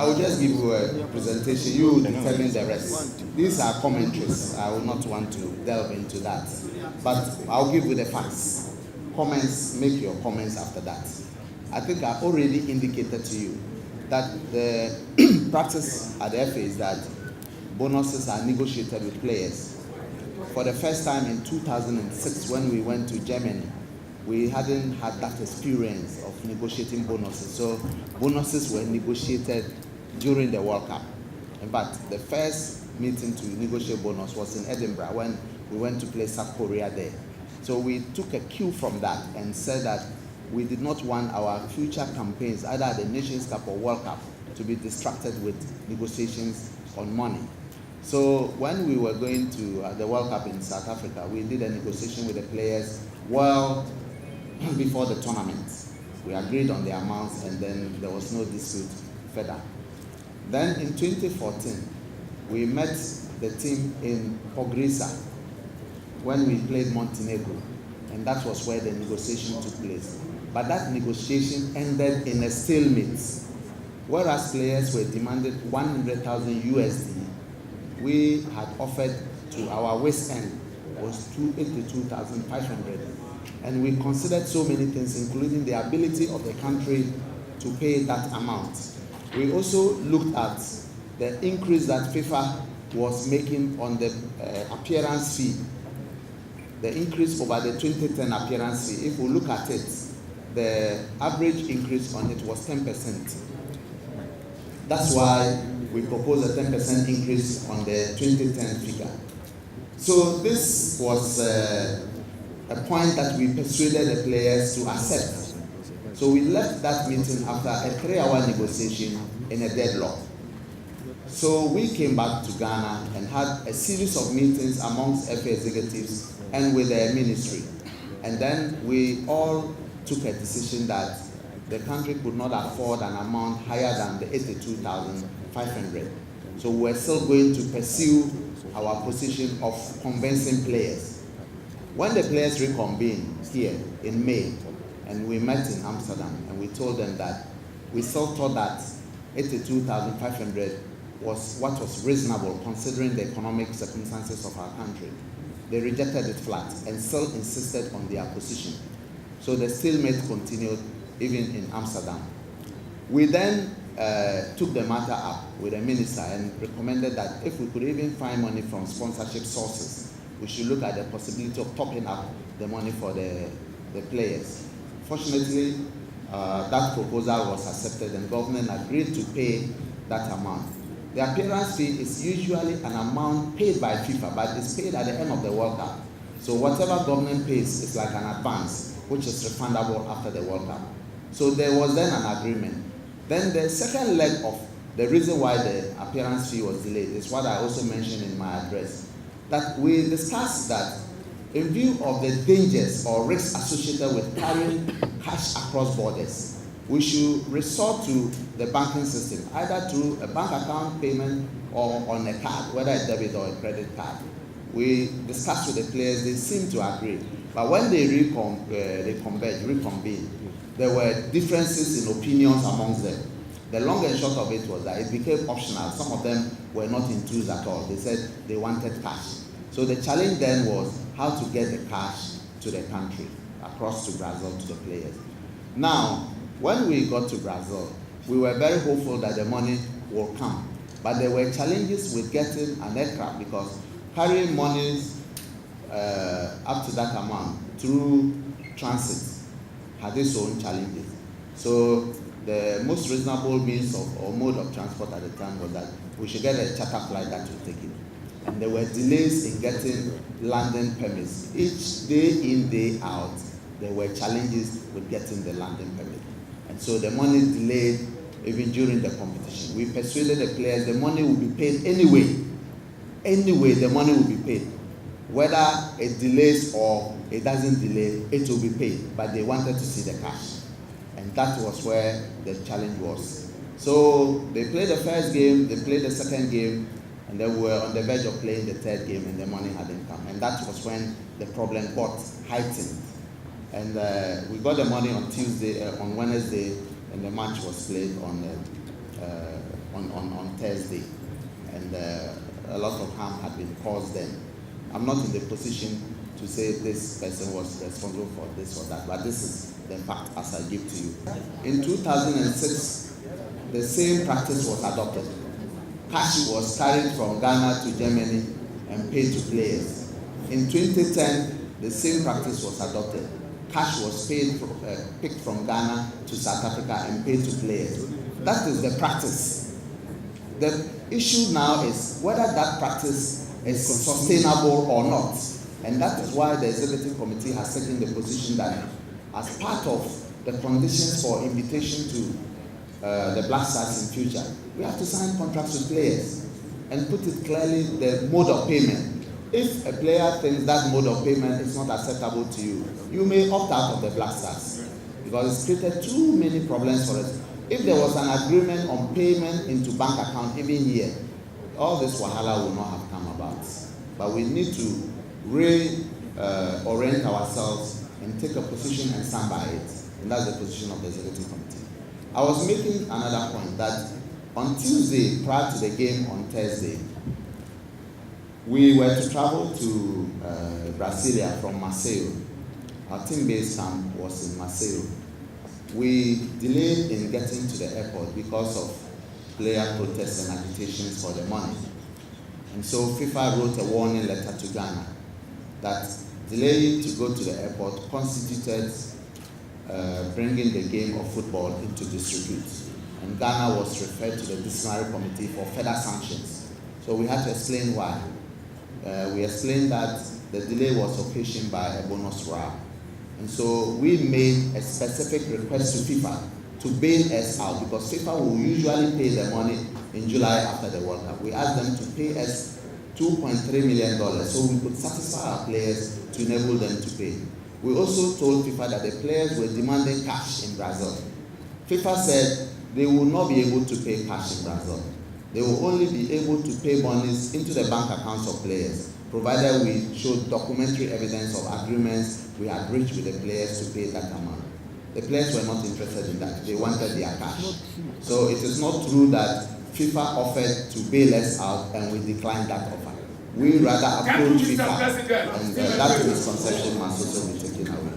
I will just give you a presentation. You will determine the rest. These are commentaries. I will not want to delve into that. But I'll give you the facts. Comments, make your comments after that. I think I already indicated to you that the practice at the FA is that bonuses are negotiated with players. For the first time in 2006, when we went to Germany, we hadn't had that experience of negotiating bonuses. So bonuses were negotiated during the World Cup. In fact, the first meeting to negotiate bonus was in Edinburgh when we went to play South Korea there. So we took a cue from that and said that we did not want our future campaigns, either at the Nations Cup or World Cup, to be distracted with negotiations on money. So when we were going to the World Cup in South Africa, we did a negotiation with the players well before the tournament. We agreed on the amounts and then there was no dispute further. Then in 2014, we met the team in Podgorica when we played Montenegro, and that was where the negotiation took place. But that negotiation ended in a stalemate. Whereas players were demanded 100,000 USD, we had offered to our waist end was 82,500. And we considered so many things, including the ability of the country to pay that amount. We also looked at the increase that FIFA was making on the appearance fee, the increase over the 2010 appearance fee. If we look at it, the average increase on it was 10%. That's why we proposed a 10% increase on the 2010 figure. So this was a point that we persuaded the players to accept. So we left that meeting after a 3-hour negotiation in a deadlock. So we came back to Ghana and had a series of meetings amongst FA executives and with the ministry. And then we all took a decision that the country could not afford an amount higher than the 82,500. So we're still going to pursue our position of convincing players. When the players reconvened here in May, and we met in Amsterdam, and we told them that we still thought that 82,500 was what was reasonable considering the economic circumstances of our country. They rejected it flat and still insisted on their position. So the stalemate continued even in Amsterdam. We then took the matter up with the minister and recommended that if we could even find money from sponsorship sources, we should look at the possibility of topping up the money for the players. Fortunately, that proposal was accepted and government agreed to pay that amount. The appearance fee is usually an amount paid by FIFA, but it's paid at the end of the World Cup. So whatever government pays is like an advance, which is refundable after the World Cup. So there was then an agreement. Then the second leg of the reason why the appearance fee was delayed is what I also mentioned in my address. That we discussed that in view of the dangers or risks associated with carrying cash across borders, we should resort to the banking system, either through a bank account payment or on a card, whether a debit or a credit card. We discussed with the players, they seemed to agree. But when they reconvened, there were differences in opinions amongst them. The long and short of it was that it became optional. Some of them were not enthused at all. They said they wanted cash. So the challenge then was how to get the cash to the country, across to Brazil, to the players. Now, when we got to Brazil, we were very hopeful that the money will come. But there were challenges with getting an aircraft because carrying monies up to that amount through transit had its own challenges. So the most reasonable means or mode of transport at the time was that we should get a charter flight that would take it. And there were delays in getting landing permits. Each day in, day out, there were challenges with getting the landing permit. And so the money delayed even during the competition. We persuaded the players the money will be paid anyway. Anyway, the money will be paid. Whether it delays or it doesn't delay, it will be paid. But they wanted to see the cash. And that was where the challenge was. So they played the first game, they played the second game, and they were on the verge of playing the third game and the money hadn't come. And that was when the problem got heightened. And we got the money on Wednesday, and the match was played on on Thursday, and a lot of harm had been caused then. I'm not in the position to say this person was responsible for this or that, but this is the fact as I give to you. In 2006, the same practice was adopted. Cash was carried from Ghana to Germany and paid to players. In 2010, the same practice was adopted. Cash was picked from Ghana to South Africa and paid to players. That is the practice. The issue now is whether that practice is sustainable or not. And that is why the executive committee has taken the position that as part of the conditions for invitation to the Black Stars in future, we have to sign contracts with players and put it clearly the mode of payment. If a player thinks that mode of payment is not acceptable to you, you may opt out of the Black Stars because it's created too many problems for us. If there was an agreement on payment into bank account even here, all this wahala will not have come about. But we need to reorient ourselves and take a position and stand by it. And that's the position of the executive committee. I was making another point that on Tuesday, prior to the game on Thursday, we were to travel to Brasilia from Maceió. Our team base camp was in Maceió. We delayed in getting to the airport because of player protests and agitations for the money. And so FIFA wrote a warning letter to Ghana that delaying to go to the airport constituted bringing the game of football into disrepute. And Ghana was referred to the disciplinary committee for further sanctions. So we had to explain why. We explained that the delay was occasioned by a bonus round. And so we made a specific request to FIFA to bail us out because FIFA will usually pay the money in July after the World Cup. We asked them to pay us $2.3 million so we could satisfy our players to enable them to pay. We also told FIFA that the players were demanding cash in Brazil. FIFA said they will not be able to pay cash in Brazil. They will only be able to pay monies into the bank accounts of players, provided we showed documentary evidence of agreements we had reached with the players to pay that amount. The players were not interested in that. They wanted their cash. So it is not true that FIFA offered to bail us out and we declined that offer. We rather approached FIFA and that misconception must also be taken away.